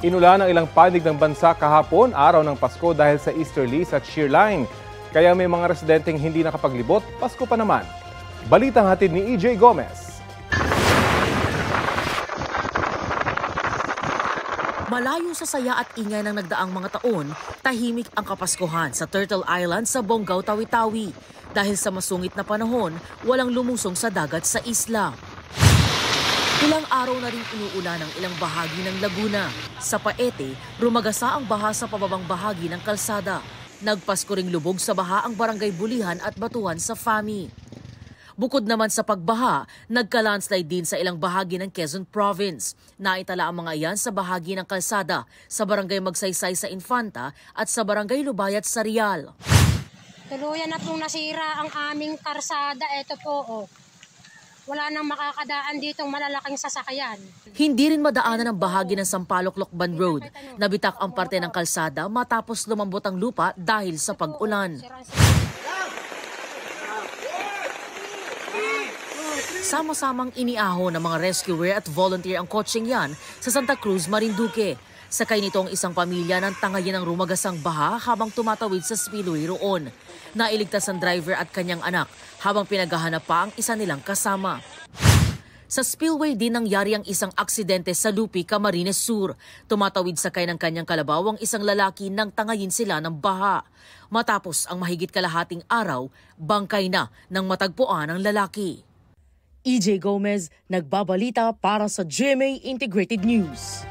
Inulan ang ilang panig ng bansa kahapon, araw ng Pasko dahil sa easterlies at shear line. Kaya may mga residenteng hindi nakapaglibot, Pasko pa naman. Balitang hatid ni EJ Gomez. Malayo sa saya at ingay ng nagdaang mga taon, tahimik ang Kapaskuhan sa Turtle Island sa Bonggao, Tawi-Tawi. Dahil sa masungit na panahon, walang lumusong sa dagat sa isla. Ilang araw na rin inuulan ang ilang bahagi ng Laguna. Sa Paete, rumagasa ang baha sa pababang bahagi ng kalsada. Nagpasko ring lubog sa baha ang barangay Bulihan at Batuhan sa Fami. Bukod naman sa pagbaha, nagka-landslide din sa ilang bahagi ng Quezon Province. Naitala ang mga iyan sa bahagi ng kalsada sa barangay Magsaysay sa Infanta at sa barangay Lubayat sa Rial. Tuluyan na pong nasira ang aming karsada. Ito po, wala nang makakadaan ditong malalaking sasakyan. Hindi rin madaanan ang bahagi ng Sampaloc-Lokban Road. Nabitak ang parte ng kalsada matapos lumambot ang lupa dahil sa pag-ulan. Sama-samang iniaho ng mga rescuer at volunteer ang kotseng yan sa Santa Cruz, Marinduque. Sakay nito ang isang pamilya ng tangayin ng rumagasang baha habang tumatawid sa spillway roon. Nailigtas ang driver at kanyang anak habang pinaghahanap pa ang isa nilang kasama. Sa spillway din nangyari ang isang aksidente sa Lupi, Camarines Sur. Tumatawid sakay ng kanyang kalabaw ang isang lalaki nang tangayin sila ng baha. Matapos ang mahigit kalahating araw, bangkay na nang matagpuan ang lalaki. EJ Gomez, nagbabalita para sa GMA Integrated News.